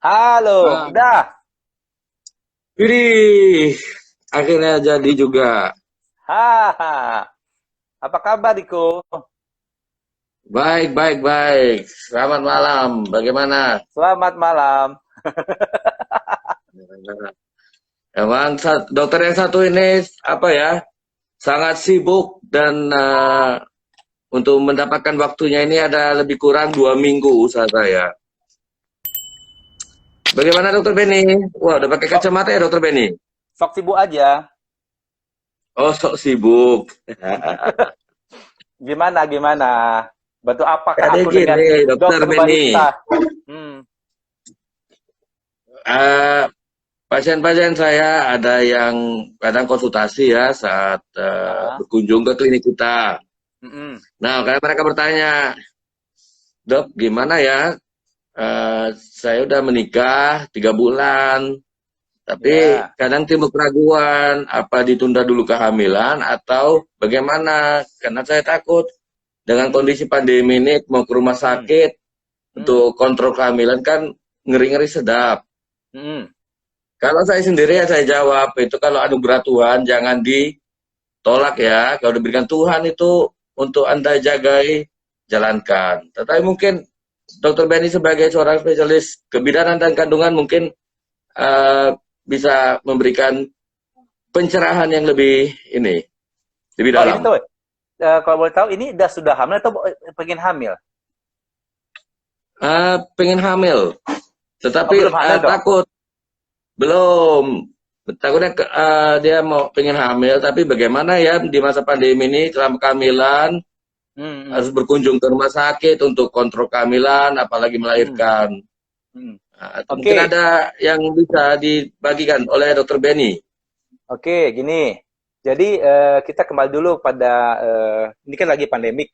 Halo, Ah, udah. Widih, akhirnya jadi juga. Haha. Apa kabar, Diko? Baik, baik, baik. Selamat malam. Bagaimana? Selamat malam. Emang dokter yang satu ini apa ya? Sangat sibuk dan untuk mendapatkan waktunya ini ada lebih kurang 2 minggu usaha saya. Bagaimana dokter Benny? Wah, udah pakai Sok, kacamata ya dokter Benny? sok sibuk aja. Oh, sok sibuk. Gimana, gimana? Bantu apakah Jadi aku dengan gini, dokter dokter Benny. barista? Hmm. Eh, Pasien-pasien saya ada yang kadang konsultasi ya saat Ah, berkunjung ke klinik kita. mm-mm. Nah, karena mereka bertanya, dok, gimana ya? Saya udah menikah 3 bulan, tapi Ya. kadang timbul keraguan, apa ditunda dulu kehamilan atau bagaimana? Karena saya takut dengan Mm, kondisi pandemi ini mau ke rumah mm, sakit mm, untuk kontrol kehamilan kan ngeri-ngeri sedap. mm. Kalau saya sendiri ya saya jawab itu kalau anugerah Tuhan jangan ditolak ya. Kalau diberikan Tuhan itu untuk Anda jagai, jalankan. Tetapi mungkin Dokter Benny sebagai seorang spesialis kebidanan dan kandungan mungkin eh, bisa memberikan pencerahan yang lebih ini, lebih Oh, ini dalam. tuh, kalau boleh tahu, ini sudah hamil atau pengen hamil? Pengen hamil, Oh, tetapi belum hamil dong. takut belum. Takutnya dia mau pengen hamil, tapi bagaimana ya di masa pandemi ini selama kehamilan Hmm, hmm, harus berkunjung ke rumah sakit untuk kontrol kehamilan, apalagi hmm, melahirkan. hmm. Nah, itu mungkin Oke, ada yang bisa dibagikan oleh Dokter Benny. oke, gini. Jadi kita kembali dulu pada ini kan lagi pandemik.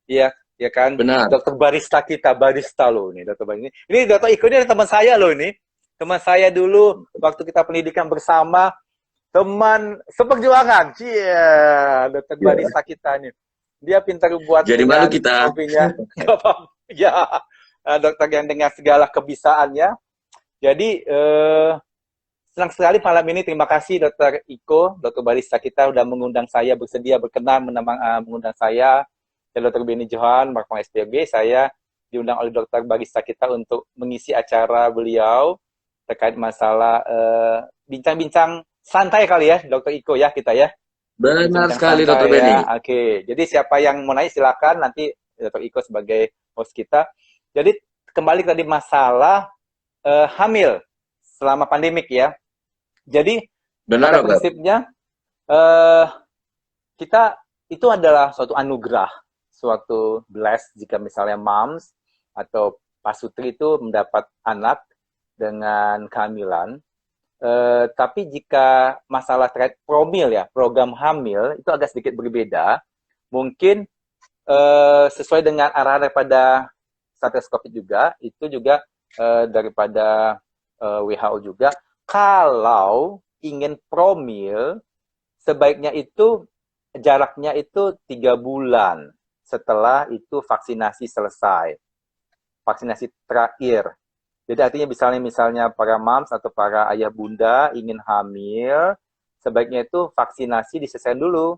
Iya, ya kan. Benar. Dokter barista kita, barista loh ini, dokter barista. Ini dokter Iko ini teman saya loh ini. Teman saya dulu waktu kita pendidikan bersama, teman seperjuangan. Iya, dokter Ya. barista kita nih. Dia pintar buat Jadi malu dengan kita. kopinya. Gak apa-apa. Ya, dokter yang dengan segala kebisaannya. Jadi senang sekali malam ini. Terima kasih Dokter Iko, dokter barista kita udah mengundang saya, bersedia berkenan mengundang saya dan Dokter Beni Johan, Markom SPB. Saya diundang oleh dokter barista kita untuk mengisi acara beliau terkait masalah bincang-bincang santai kali ya, Dokter Iko ya kita ya. Benar Bincang-bincang sekali Dokter santai Benny. ya. Oke, jadi siapa yang mau nanya silakan nanti Dokter Iko sebagai host kita. Jadi kembali tadi masalah hamil selama pandemik ya. Jadi Benar pada dokter. prinsipnya eh, kita itu adalah suatu anugerah, suatu bless jika misalnya moms atau pasutri itu mendapat anak dengan kehamilan. Tapi jika masalah terkait promil ya, program hamil itu agak sedikit berbeda. Mungkin sesuai dengan arahan daripada Satgas Covid juga, itu juga daripada WHO juga, kalau ingin promil, sebaiknya itu jaraknya itu 3 bulan setelah itu vaksinasi selesai, vaksinasi terakhir. Jadi artinya misalnya para moms atau para ayah bunda ingin hamil, sebaiknya itu vaksinasi diselesaikan dulu.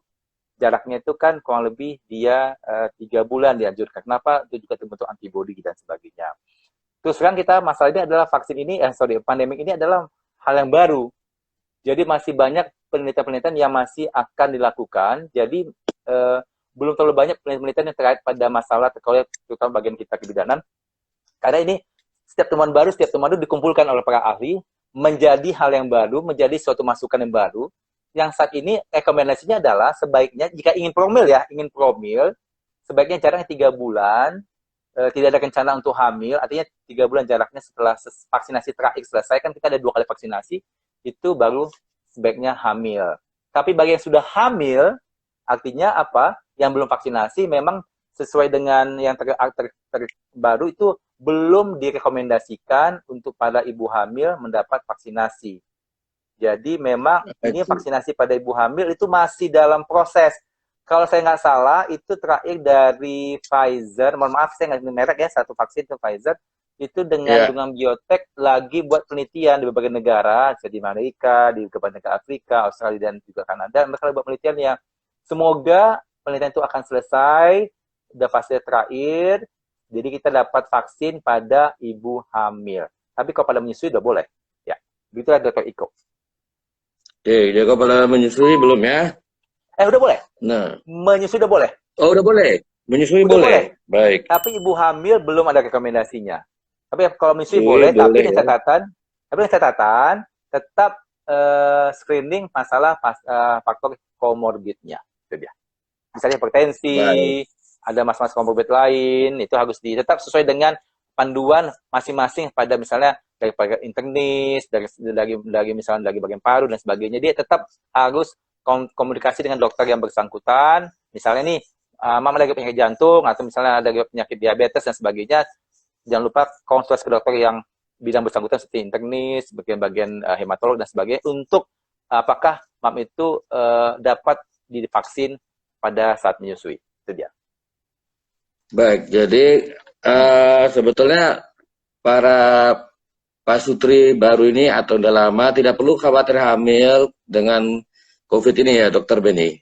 Jaraknya itu kan kurang lebih dia 3 bulan dianjurkan. Kenapa? Itu juga terbentuk antibodi dan sebagainya. Terus sekarang kita masalahnya adalah vaksin ini, pandemik ini adalah hal yang baru. Jadi masih banyak penelitian-penelitian yang masih akan dilakukan. Jadi belum terlalu banyak penelitian yang terkait pada masalah terutama bagian kita kebidanan. Karena ini setiap temuan baru dikumpulkan oleh para ahli menjadi hal yang baru, menjadi suatu masukan yang baru. Yang saat ini rekomendasinya adalah sebaiknya jika ingin promil ya, ingin promil, sebaiknya jaraknya 3 bulan, tidak ada rencana untuk hamil, artinya 3 bulan jaraknya setelah vaksinasi terakhir selesai, kan kita ada 2 kali vaksinasi, itu baru sebaiknya hamil. Tapi bagi yang sudah hamil, artinya apa? Yang belum vaksinasi memang sesuai dengan yang terbaru itu belum direkomendasikan untuk para ibu hamil mendapat vaksinasi. Jadi memang ini Itu. vaksinasi pada ibu hamil itu masih dalam proses. Kalau saya nggak salah, itu terakhir dari Pfizer. Mohon maaf, saya nggak merek ya, satu vaksin itu Pfizer. itu dengan Ya, Dungang Biotech lagi buat penelitian di berbagai negara, seperti di Amerika, di beberapa negara Afrika, Australia, dan juga Kanada. Mereka buat penelitian yang semoga penelitian itu akan selesai, udah fase terakhir, jadi kita dapat vaksin pada ibu hamil. Tapi kalau pada menyusui udah boleh. Ya, begitulah Dr. Iko. oke. Jadi kalau menyusui belum ya? Udah boleh. Nah, Menyusui udah boleh. oh udah boleh. Menyusui Udah boleh. boleh. Baik. Tapi ibu hamil belum ada rekomendasinya. Tapi kalau menyusui Oke, boleh, boleh ya. tapi yang catatan tetap screening masalah faktor komorbidnya. Itu dia. Misalnya Baik. hipertensi, ada masalah komorbid lain, itu harus tetap sesuai dengan panduan masing-masing pada misalnya dari internis, dari misalnya dari bagian paru dan sebagainya. Dia tetap harus komunikasi dengan dokter yang bersangkutan. Misalnya nih, mama lagi penyakit jantung atau misalnya ada penyakit diabetes dan sebagainya, jangan lupa konsultasi ke dokter yang bidang bersangkutan seperti internis, bagian-bagian hematolog dan sebagainya untuk apakah mam itu dapat divaksin pada saat menyusui. Itu dia. Baik. Jadi sebetulnya para pasutri baru ini atau udah lama tidak perlu khawatir hamil dengan COVID ini ya, Dokter Beni.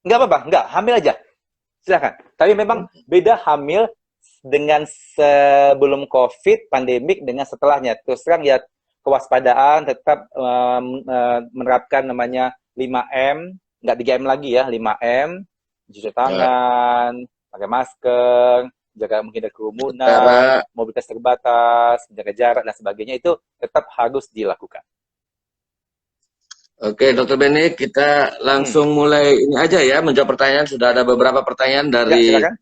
Nggak apa-apa, nggak. Hamil aja. Silakan. Tapi memang beda hamil dengan sebelum COVID, pandemik, dengan setelahnya. Terus terang ya kewaspadaan tetap menerapkan namanya 5M, nggak 3M lagi ya, 5M, cuci Ya. tangan, pakai masker, jaga menghindari kerumunan, Cara mobilitas terbatas, jaga jarak dan sebagainya itu tetap harus dilakukan. Oke, Dokter Beni, kita Hmm. langsung mulai ini aja ya, menjawab pertanyaan. Sudah ada beberapa pertanyaan Ya, dari silakan.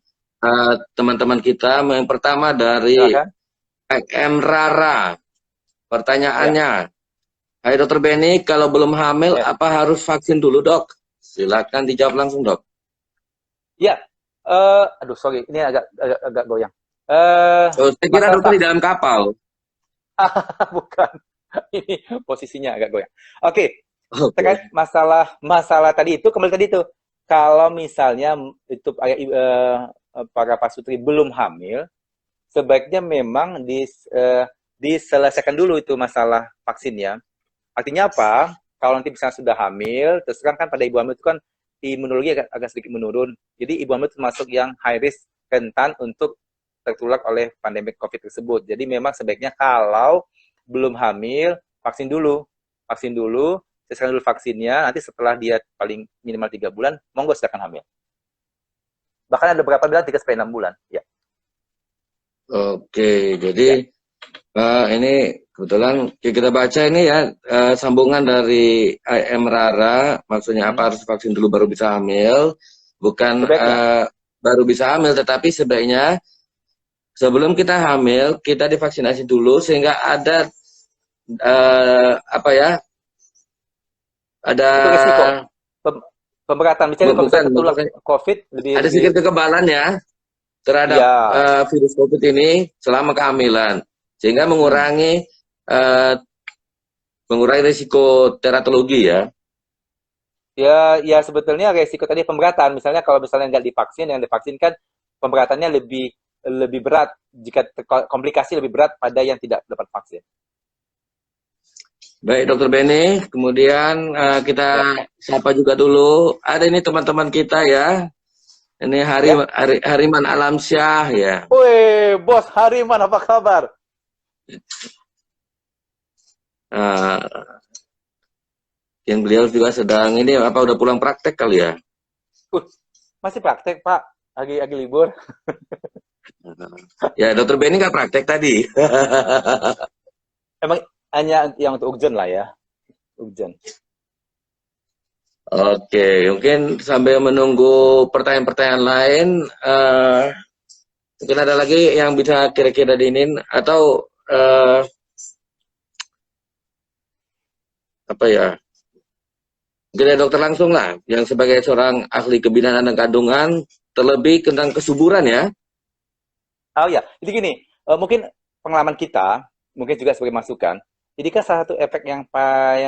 teman-teman kita. Yang pertama dari Silakan. M. Rara. Ya. Pertanyaannya, hai Dokter Beni, kalau belum hamil, Ya. apa harus vaksin dulu, Dok? Silakan dijawab langsung, Dok. Ya. Aduh, sorry, ini agak goyang. Oh, saya kira Masalah dokter di vaksin. dalam kapal. Bukan. Ini posisinya agak goyang. Oke, terkait Oke. masalah tadi itu, kembali tadi itu, kalau misalnya itu para pasutri belum hamil, sebaiknya memang diselesaikan dulu itu masalah vaksinnya. Artinya apa? Kalau nanti misalnya sudah hamil, terus kan pada ibu hamil itu kan imunologi agak sedikit menurun. Jadi ibu hamil termasuk yang high risk, rentan untuk tertular oleh pandemi COVID tersebut. Jadi memang sebaiknya kalau belum hamil, vaksin dulu. Vaksin dulu, selesaikan dulu vaksinnya, nanti setelah dia paling minimal 3 bulan, monggo silakan hamil. Bahkan ada beberapa bilang 3 sampai 6 bulan. Ya, Oke, ya. jadi ini kebetulan kita baca ini ya sambungan dari IM Rara, maksudnya Hmm. apa harus vaksin dulu baru bisa hamil, bukan Sebaiknya. baru bisa hamil, tetapi sebaiknya sebelum kita hamil kita divaksinasi dulu sehingga ada apa ya, ada Itu resiko. Pemberatan. Misalnya kalau bukan misalnya tertular maksudnya COVID, ada lebih sedikit kekebalan ya terhadap ya. virus COVID ini selama kehamilan sehingga Hmm. eh, mengurangi risiko teratologi ya. Ya sebetulnya resiko tadi pemberatan. Misalnya kalau misalnya nggak divaksin, yang divaksin kan pemberatannya lebih lebih berat jika komplikasi lebih berat pada yang tidak dapat vaksin. Baik, Dokter Beni. Kemudian Ya, kita sapa juga dulu. Ada ini teman-teman kita ya. Ini ya. Hariman Alamsyah ya. Woi, Bos Hariman, apa kabar? Nah, yang beliau juga sedang ini apa udah pulang praktek kali ya? Uh, masih praktek, Pak. Lagi libur. Ya, Dokter Beni nggak praktek tadi. Emang hanya yang untuk urgent lah ya. Urgent. Oke, mungkin sambil menunggu pertanyaan-pertanyaan lain, mungkin ada lagi yang bisa kira-kira diinin atau apa ya? Mungkin ada dokter langsung lah, yang sebagai seorang ahli kebidanan dan kandungan, terlebih tentang kesuburan ya. Oh ya, jadi gini, mungkin pengalaman kita, mungkin juga sebagai masukan. Jadi kan salah satu efek yang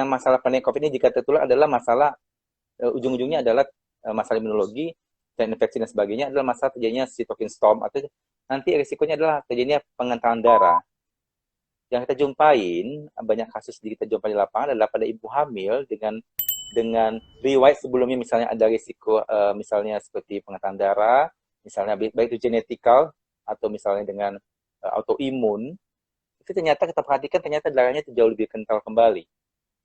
masalah pandemi COVID ini jika tertular adalah masalah ujung-ujungnya adalah masalah imunologi dan infeksi dan sebagainya adalah masalah terjadinya cytokine storm atau nanti risikonya adalah terjadinya pengentalan darah. yang kita jumpain, banyak kasus kita jumpai di lapangan adalah pada ibu hamil dengan riwayat sebelumnya, misalnya ada risiko misalnya seperti pengentalan darah, misalnya baik itu genetikal atau misalnya dengan autoimun, itu ternyata kita perhatikan ternyata darahnya itu jauh lebih kental kembali.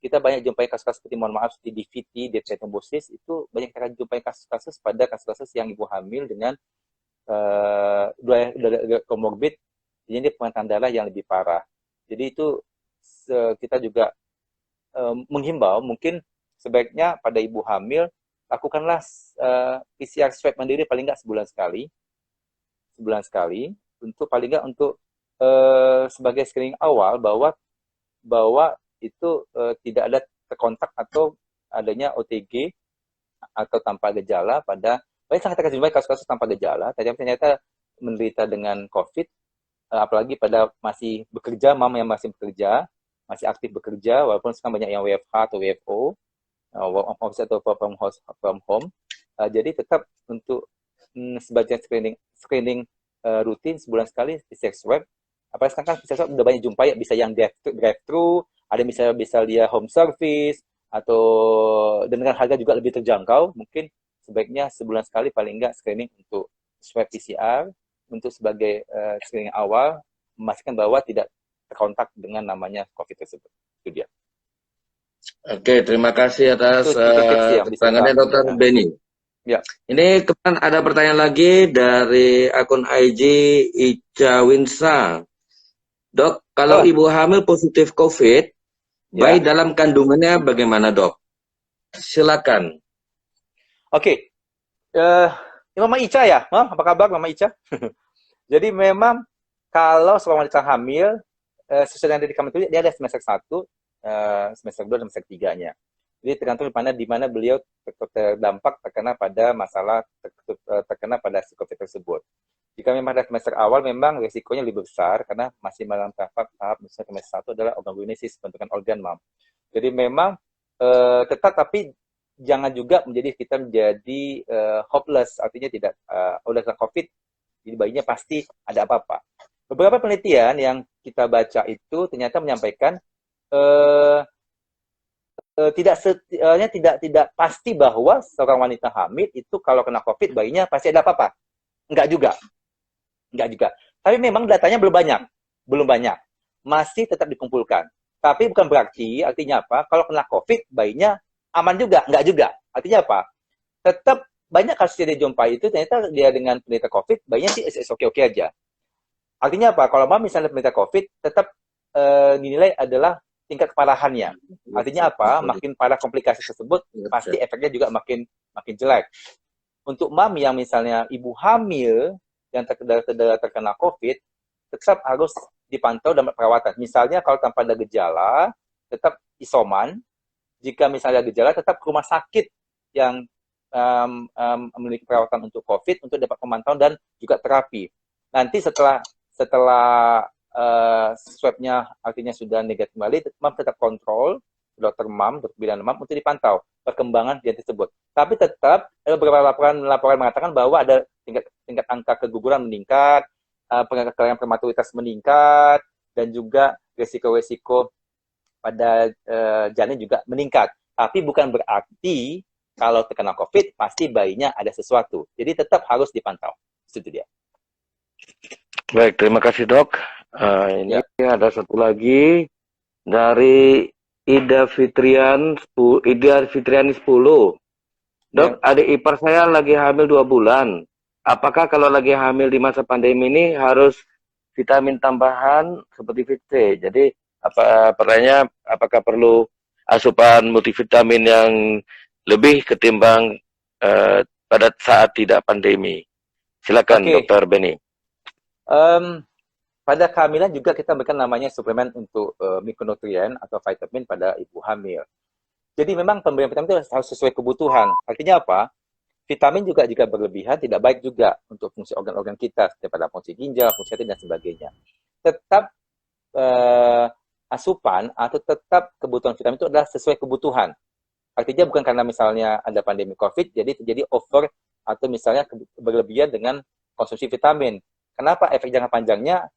Kita banyak jumpai kasus-kasus seperti, mohon maaf, seperti DVT, deep thrombosis, itu banyak kita jumpai kasus-kasus pada kasus-kasus yang ibu hamil dengan dua komorbid, jadi pengentalan darah yang lebih parah. Jadi itu kita juga menghimbau mungkin sebaiknya pada ibu hamil lakukanlah PCR swab mandiri paling nggak sebulan sekali untuk paling nggak untuk sebagai screening awal bahwa itu tidak ada terkontak atau adanya OTG atau tanpa gejala pada banyak sangat terjadi kasus-kasus tanpa gejala ternyata menderita dengan COVID, apalagi pada masih bekerja, mama yang masih bekerja, masih aktif bekerja, walaupun sekarang banyak yang WFH atau WFO, work from office atau work from home. Jadi tetap untuk sebagian screening rutin sebulan sekali PCR swab. Apalagi sekarang kan PCR swab udah banyak jumpa ya, bisa yang drive-thru, ada bisa dia home service, atau dengan harga juga lebih terjangkau. Mungkin sebaiknya sebulan sekali paling enggak screening untuk swab PCR untuk sebagai screening awal, memastikan bahwa tidak terkontak dengan namanya COVID tersebut. Itu dia. Oke, terima kasih atas Itu tips yang bisa keterangannya Dokter Benny. Ya. Ini kemudian ada pertanyaan lagi dari akun IG Ica Winsa. Dok, kalau ibu hamil positif COVID, bayi dalam kandungannya bagaimana, Dok? Silakan. Oke. Ini Mama Ica ya? Mam, apa kabar Mama Ica? Jadi memang kalau seorang wanita hamil, sesuai yang ada di kamar itu, dia ada semester 1, semester 2, dan semester 3-nya. Jadi tergantung di mana beliau terdampak terkena pada masalah, terkena pada si COVID tersebut. Jika memang ada semester awal, memang risikonya lebih besar, karena masih dalam tahap misalnya semester 1 adalah organogenesis, bentukan organ, Mam. Jadi memang tetap, tapi jangan juga kita menjadi hopeless, artinya tidak oleh COVID, jadi bayinya pasti ada apa-apa. Beberapa penelitian yang kita baca itu ternyata menyampaikan tidak pasti bahwa seorang wanita hamil itu kalau kena COVID bayinya pasti ada apa-apa. Enggak juga. Tapi memang datanya belum banyak. Masih tetap dikumpulkan. Tapi bukan berarti, artinya apa? Kalau kena COVID bayinya aman juga, enggak juga. Artinya apa? Tetap banyak kasus yang dijumpai itu ternyata dia dengan penderita COVID, bayinya sih oke-oke aja. Artinya apa? Kalau misalnya penderita COVID, tetap dinilai adalah tingkat keparahannya. Artinya apa? Makin parah komplikasi tersebut, pasti efeknya juga makin jelek. Untuk mami yang misalnya ibu hamil yang terkena COVID, tetap harus dipantau dan perawatan. Misalnya kalau tanpa ada gejala, tetap isoman. Jika misalnya ada gejala, tetap ke rumah sakit yang memiliki perawatan untuk COVID untuk dapat pemantauan dan juga terapi. Nanti setelah swabnya artinya sudah negatif kembali, mam tetap kontrol dokter bidan mam untuk dipantau perkembangan dia tersebut. Tapi tetap ada beberapa laporan mengatakan bahwa ada tingkat angka keguguran meningkat, kelahiran prematuritas meningkat, dan juga resiko-resiko pada janin juga meningkat. Tapi bukan berarti kalau terkena COVID pasti bayinya ada sesuatu. Jadi tetap harus dipantau. Itu dia. Baik, terima kasih dok. Ini ada satu lagi dari Ida Fitriani 10. Dok, adik ipar saya lagi hamil 2 bulan. Apakah kalau lagi hamil di masa pandemi ini harus vitamin tambahan seperti Vit C? Jadi pertanyaannya apakah perlu asupan multivitamin yang lebih ketimbang pada saat tidak pandemi? Silakan Dokter Benny. Pada kehamilan juga kita memberikan namanya suplemen untuk mikronutrien atau vitamin pada ibu hamil. Jadi memang pemberian vitamin itu harus sesuai kebutuhan. Artinya apa? Vitamin juga jika berlebihan tidak baik juga untuk fungsi organ-organ kita, seperti pada fungsi ginjal, fungsi hati, dan sebagainya. Tetap asupan atau tetap kebutuhan vitamin itu adalah sesuai kebutuhan. Artinya bukan karena misalnya ada pandemi COVID, jadi terjadi over atau misalnya berlebihan dengan konsumsi vitamin. Kenapa? Efek jangka panjangnya